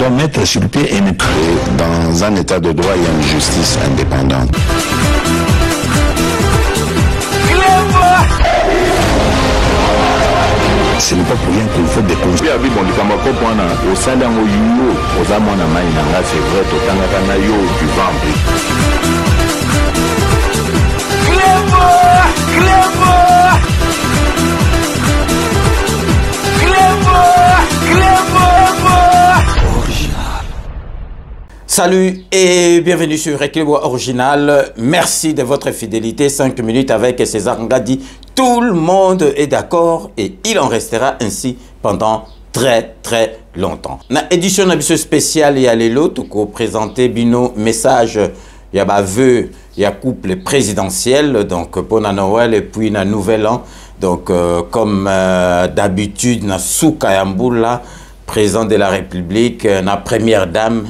doit mettre sur pied et dans un état de droit, il y a une justice indépendante. Ce n'est pas pour rien qu'il faut des conseils. Salut et bienvenue sur Reclebo Original. Merci de votre fidélité. 5 minutes avec César Ngadi. Tout le monde est d'accord et il en restera ainsi pendant très longtemps. Dans l'édition spéciale, il y a les lots qui présenté bino message. Il y a vœu, il y a couple présidentiel donc pour Noël et puis na Nouvel An. Donc comme d'habitude na Soukayamboula, président de la République, la première dame,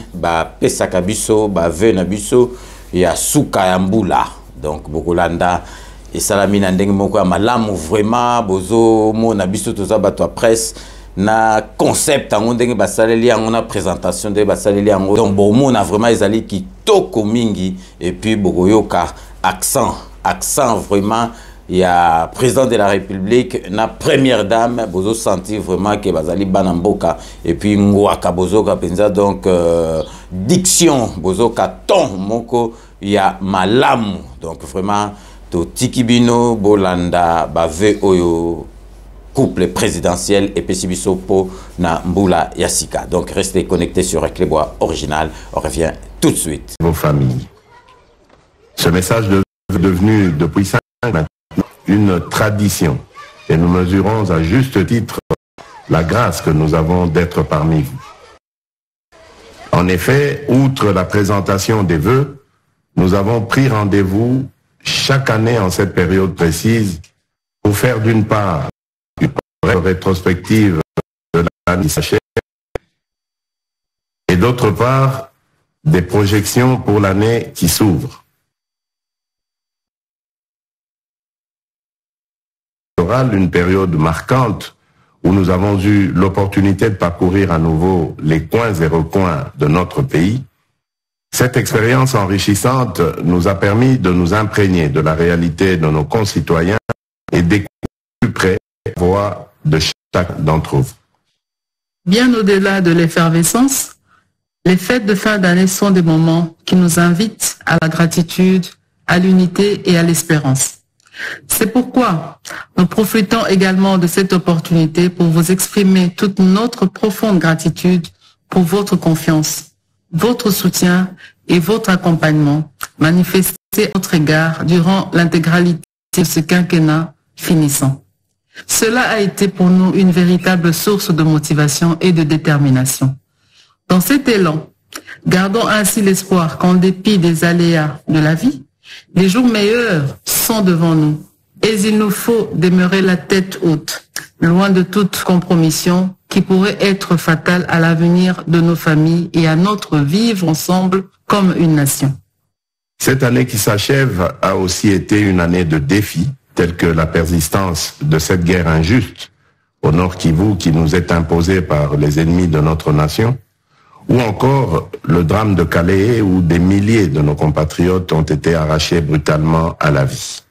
Pesaka Bisso, vœu na biso, il y a Soukayamboula. Donc Bogolanda et Salamina ndenge moko malamu vraiment bozo mo na biso toza bato presse na concept en ndenge basaleli yango na présentation de basaleli yango donc bon mo na vraiment ezali kitoko mingi et puis bogoyoka accent vraiment il y a président de la République na première dame bozo sentir vraiment que bazali banamboka et puis ngwaka bozoka penza donc diction bozoka ton moko il y a malamu donc vraiment Tikibino Bolanda bave oyo couple présidentiel et Pessibiso po na Mbula Yassika. Donc restez connectés sur Reclebo Original. On revient tout de suite. Vos familles. Ce message est devenu depuis 5 ans maintenant une tradition et nous mesurons à juste titre la grâce que nous avons d'être parmi vous. En effet, outre la présentation des vœux, nous avons pris rendez-vous chaque année en cette période précise pour faire d'une part une rétrospective de l'année qui s'achève et d'autre part des projections pour l'année qui s'ouvre. Une période marquante où nous avons eu l'opportunité de parcourir à nouveau les coins et recoins de notre pays. Cette expérience enrichissante nous a permis de nous imprégner de la réalité de nos concitoyens et d'écouter plus près la voix de chaque d'entre vous. Bien au-delà de l'effervescence, les fêtes de fin d'année sont des moments qui nous invitent à la gratitude, à l'unité et à l'espérance. C'est pourquoi nous profitons également de cette opportunité pour vous exprimer toute notre profonde gratitude pour votre confiance, votre soutien et votre accompagnement manifesté à notre égard durant l'intégralité de ce quinquennat finissant. Cela a été pour nous une véritable source de motivation et de détermination. Dans cet élan, gardons ainsi l'espoir qu'en dépit des aléas de la vie, les jours meilleurs sont devant nous et il nous faut demeurer la tête haute, loin de toute compromission qui pourrait être fatale à l'avenir de nos familles et à notre vivre ensemble comme une nation. Cette année qui s'achève a aussi été une année de défis, tels que la persistance de cette guerre injuste au Nord Kivu qui nous est imposée par les ennemis de notre nation, ou encore le drame de Calais où des milliers de nos compatriotes ont été arrachés brutalement à la vie.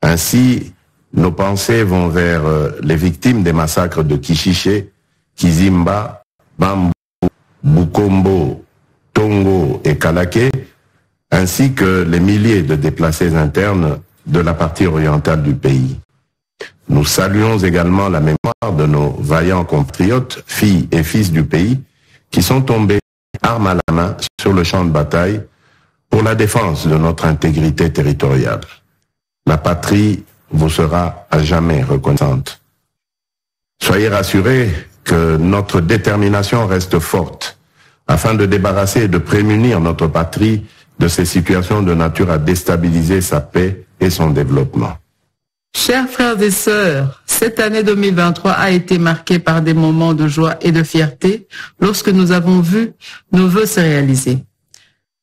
Ainsi, nos pensées vont vers les victimes des massacres de Kishiché, Kizimba, Bambou, Bukombo, Tongo et Kalaké, ainsi que les milliers de déplacés internes de la partie orientale du pays. Nous saluons également la mémoire de nos vaillants compatriotes, filles et fils du pays, qui sont tombés armes à la main sur le champ de bataille pour la défense de notre intégrité territoriale. La patrie vous sera à jamais reconnaissante. Soyez rassurés que notre détermination reste forte afin de débarrasser et de prémunir notre patrie de ces situations de nature à déstabiliser sa paix et son développement. Chers frères et sœurs, cette année 2023 a été marquée par des moments de joie et de fierté lorsque nous avons vu nos vœux se réaliser.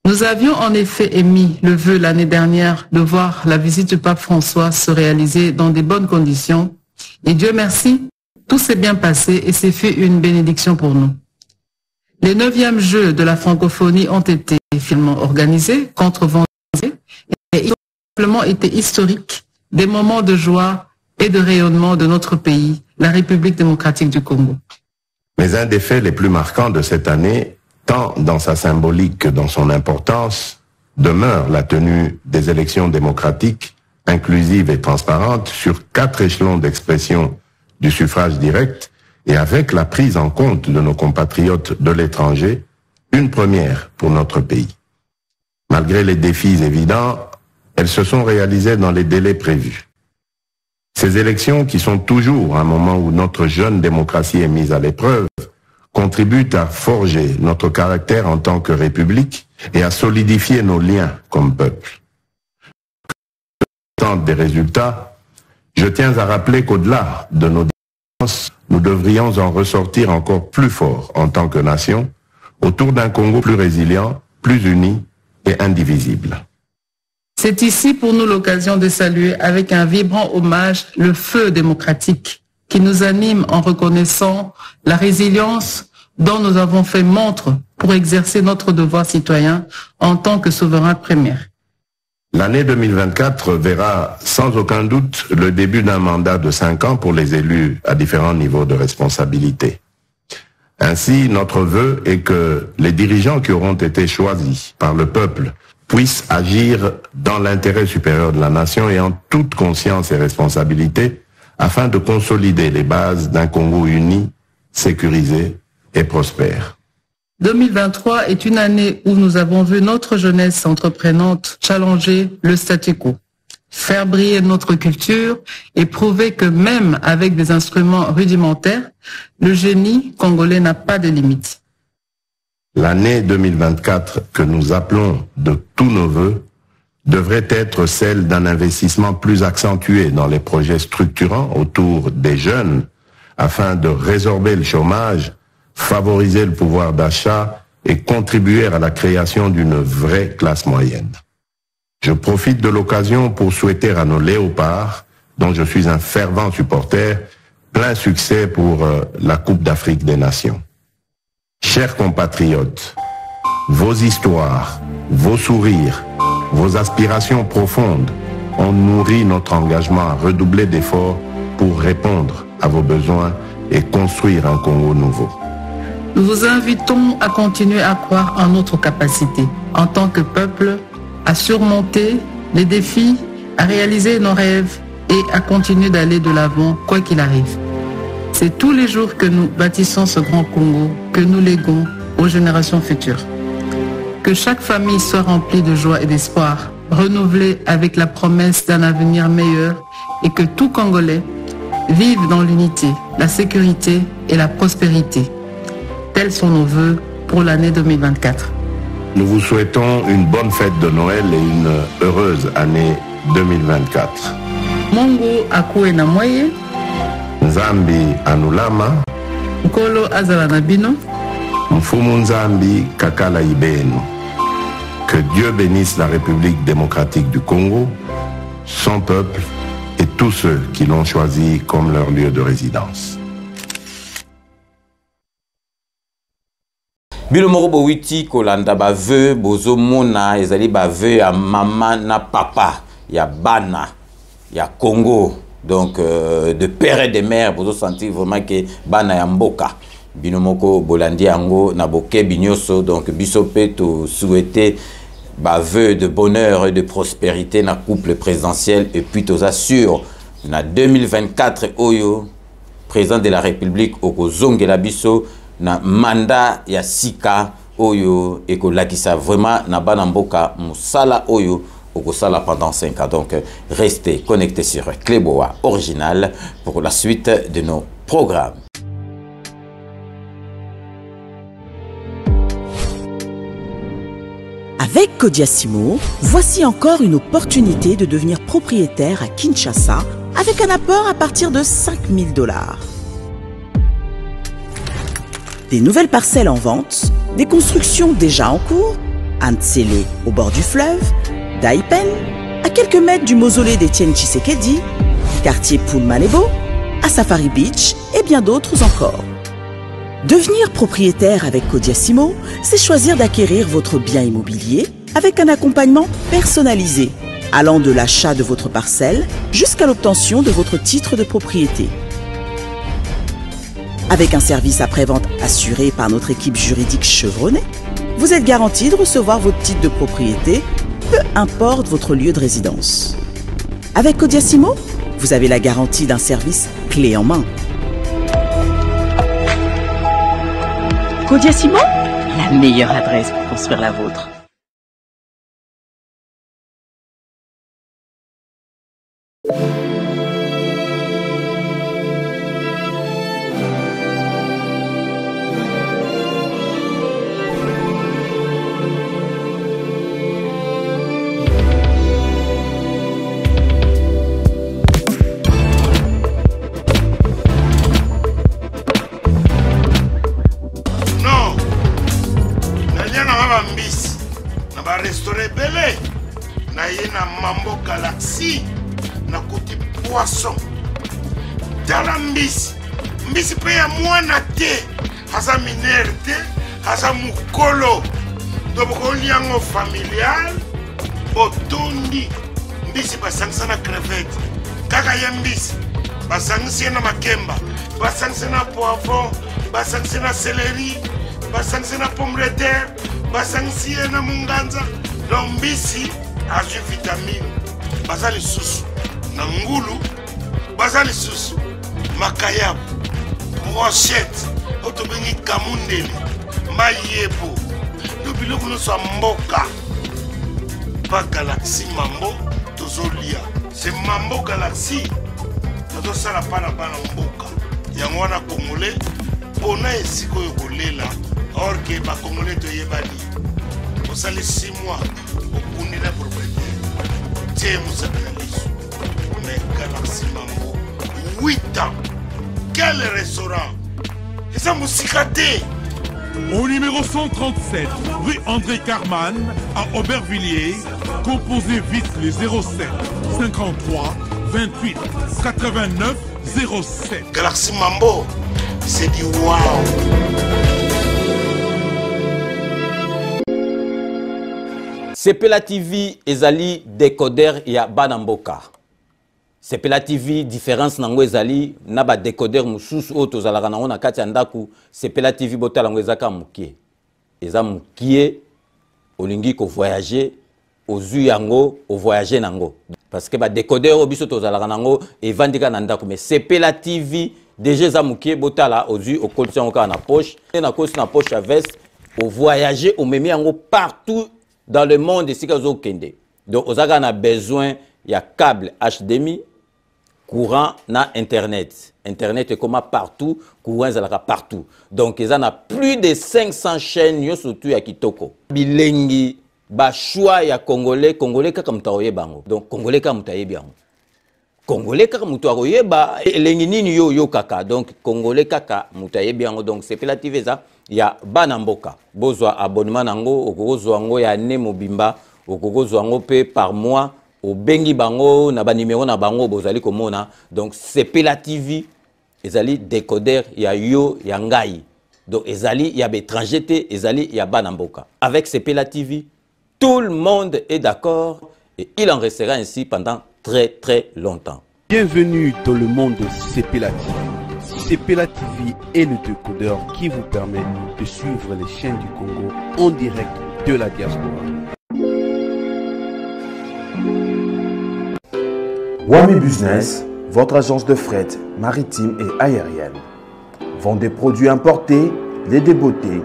Nous avions en effet émis le vœu l'année dernière de voir la visite du pape François se réaliser dans de bonnes conditions et Dieu merci, tout s'est bien passé et c'est fait une bénédiction pour nous. Les 9e Jeux de la francophonie ont été finalement organisés contre vents et ils ont simplement été historiques, des moments de joie et de rayonnement de notre pays, la République démocratique du Congo. Mais un des faits les plus marquants de cette année, tant dans sa symbolique que dans son importance, demeure la tenue des élections démocratiques, inclusives et transparentes sur 4 échelons d'expression du suffrage direct et avec la prise en compte de nos compatriotes de l'étranger, une première pour notre pays. Malgré les défis évidents, elles se sont réalisées dans les délais prévus. Ces élections, qui sont toujours un moment où notre jeune démocratie est mise à l'épreuve, contribuent à forger notre caractère en tant que République et à solidifier nos liens comme peuple. Des résultats, je tiens à rappeler qu'au-delà de nos différences, nous devrions en ressortir encore plus forts en tant que nation, autour d'un Congo plus résilient, plus uni et indivisible. C'est ici pour nous l'occasion de saluer avec un vibrant hommage le feu démocratique qui nous anime en reconnaissant la résilience dont nous avons fait montre pour exercer notre devoir citoyen en tant que souverain premier. L'année 2024 verra sans aucun doute le début d'un mandat de 5 ans pour les élus à différents niveaux de responsabilité. Ainsi, notre vœu est que les dirigeants qui auront été choisis par le peuple puissent agir dans l'intérêt supérieur de la nation et en toute conscience et responsabilité afin de consolider les bases d'un Congo uni, sécurisé et prospère. 2023 est une année où nous avons vu notre jeunesse entreprenante challenger le statu quo, faire briller notre culture et prouver que même avec des instruments rudimentaires, le génie congolais n'a pas de limites. L'année 2024 que nous appelons de tous nos vœux devrait être celle d'un investissement plus accentué dans les projets structurants autour des jeunes afin de résorber le chômage, favoriser le pouvoir d'achat et contribuer à la création d'une vraie classe moyenne. Je profite de l'occasion pour souhaiter à nos léopards, dont je suis un fervent supporter, plein succès pour la Coupe d'Afrique des Nations. Chers compatriotes, vos histoires, vos sourires, vos aspirations profondes ont nourri notre engagement à redoubler d'efforts pour répondre à vos besoins et construire un Congo nouveau. Nous vous invitons à continuer à croire en notre capacité, en tant que peuple, à surmonter les défis, à réaliser nos rêves et à continuer d'aller de l'avant, quoi qu'il arrive. C'est tous les jours que nous bâtissons ce grand Congo, que nous léguons aux générations futures. Que chaque famille soit remplie de joie et d'espoir, renouvelée avec la promesse d'un avenir meilleur et que tout Congolais vive dans l'unité, la sécurité et la prospérité. Tels sont nos vœux pour l'année 2024. Nous vous souhaitons une bonne fête de Noël et une heureuse année 2024. Mongo akue na moye. Nzambi anulama. Nkolo azala na bino. Mfumu Nzambi kakala ibenu. Que Dieu bénisse la République démocratique du Congo, son peuple et tous ceux qui l'ont choisi comme leur lieu de résidence. Bilo moko bowiti kolanda baveu bozo mona ezali baveu ya mama na papa ya bana ya Congo, donc de père et de mère bozo sentir vraiment que bana ya mboka bino moko bolandi yango na boke binyoso, donc biso pe to souhaiter baveu de bonheur et de prospérité na couple présidentiel et puis to assure na 2024 oyo président de la République okozongela biso na mandat ya sika oyo ekolakisa vraiment na bana mboka musala oyo okosala pendant 5 ans. Donc restez connectés sur Cléboa Original pour la suite de nos programmes. Avec Kodiasimo, voici encore une opportunité de devenir propriétaire à Kinshasa avec un apport à partir de $5 000. Des nouvelles parcelles en vente, des constructions déjà en cours, à Ntsele au bord du fleuve, Daipen, à quelques mètres du mausolée d'Étienne Tshisekedi, quartier Poulmalebo, à Safari Beach et bien d'autres encore. Devenir propriétaire avec Codiasimo, c'est choisir d'acquérir votre bien immobilier avec un accompagnement personnalisé, allant de l'achat de votre parcelle jusqu'à l'obtention de votre titre de propriété. Avec un service après-vente assuré par notre équipe juridique chevronnée, vous êtes garanti de recevoir votre titre de propriété, peu importe votre lieu de résidence. Avec Codiasimo, vous avez la garantie d'un service clé en main. Codiasimo, la meilleure adresse pour construire la vôtre. Mambo Galaxy na kuti poisson dala mbisi pe ya mwana te haza minere te haza mukolo ndoboko liango familial otondi mbisi basangisa na crevette kaka ya mbisi basangisa na makemba basangisa na poivron basangisa na céleri basangisa na pomme de terre basangisa na munganza donc mbisi azu vitamine bazali susu na ngulu bazali susu makayabu brochette otobengi kamundeli mayebo biloko nyonso ya mboka pa Galaxy Mambo tozolia c'est Mambo Galaxy tozosala pana bana mboka yango wana congolais mpona esika oyo kolela or ke bacongolais toyebani osali 6 mois okundi na propriété tie mosakana liso mais Galaxy Mambo 8 ans quel restaurant eza mosika te. Au numéro 137, rue André Carman, à Aubervilliers, composez vite les 07 53 28 89 07. Galaxy Mambo, c'est du wow. Sepela TV ezali décodeur ya Banamboka. Sepela TV différence nango ezali na ba décodeur mususu oto zalaka nango na kati ya ndaku. Sepela TV botala ngo ezaka mukie. Eza mukie olingi ko voyager ozu yango o voyager nango. Parce que ba décodeur obiso to zalaka nango evandika na ndaku mais Sepela TV déjà eza mukie botala ozu o collection ka na poche et na kosi na poche à veste o voyager o memi yango partout dans le monde ici ka zo kende. Donc ozaka na besoin ya câble HDMI courant na internet. Internet est comme partout, courant est partout. Donc ils en a plus de 500 chaînes yo surtout ya kitoko. Bilengi ba choix ya congolais kaka mutaoye bango. Donc congolais kaka mutaye bien. Congolais kaka mutaoye ba elengi nini yo kaka. Donc congolais kaka mutaye bien. Donc c'est Sepela TV ça ya Banamboka. Bozwa abonnement nango okozwa ngo ya ne mobimba okozwa ngo pe par mois. Au bengi bango na ba numéro na bango bozali komona. Donc Sepela TV ezali décodeur ya yo ya ngai. Donc ezali ya étranger te ezali ya Banamboka. Avec Sepela TV tout le monde est d'accord et il en restera ainsi pendant très longtemps. Bienvenue dans le monde de Sepela TV. Sepela TV est le décodeur qui vous permet de suivre les chaînes du Congo en direct de la diaspora. Wami Business, votre agence de fret maritime et aérienne. Vend des produits importés, lait de beauté,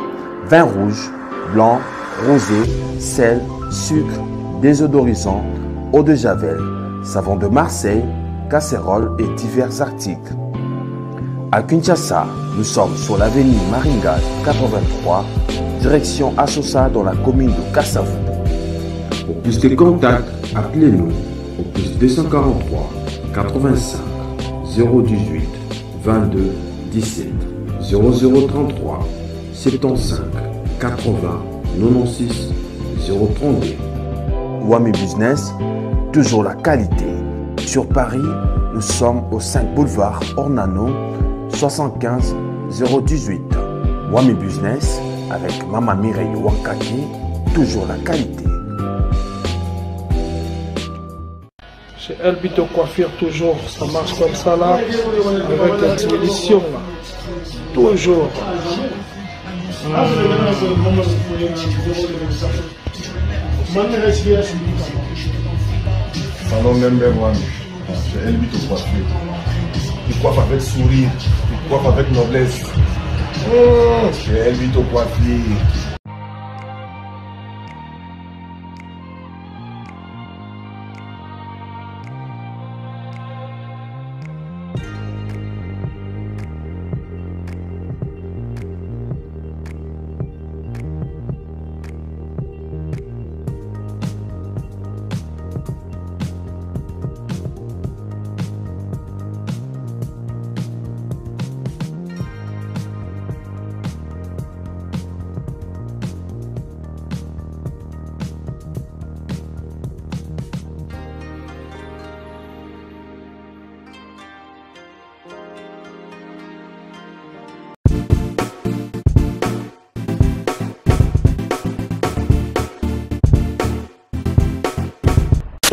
vin rouge, blanc, rosé, sel, sucre, désodorisant, eau de javel, savon de Marseille, casseroles et divers articles. À Kinshasa, nous sommes sur l'avenue Maringa 83, direction Assosa dans la commune de Kassavu. Pour plus de contacts, appelez-nous au plus 243 85 018 22 17 0033 75 80 96 032. Wami Business, toujours la qualité. Sur Paris, nous sommes au 5 boulevard Ornano 75 018. Wami Business avec Maman Mireille Wankaki, toujours la qualité. Chez Elbito Coiffure, toujours, ça marche comme ça là, avec la télévision là. Toujours. Salon number one, chez Elbito Coiffure. Il coiffe avec sourire, il coiffe avec noblesse. Chez Elbito Coiffure.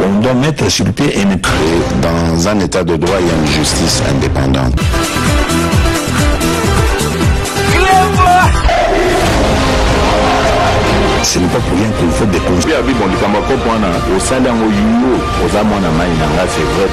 On doit mettre sur pied et créer dans un état de droit et une justice indépendante. Ce n'est pas pour rien qu'il faut déconstruire. C'est vrai,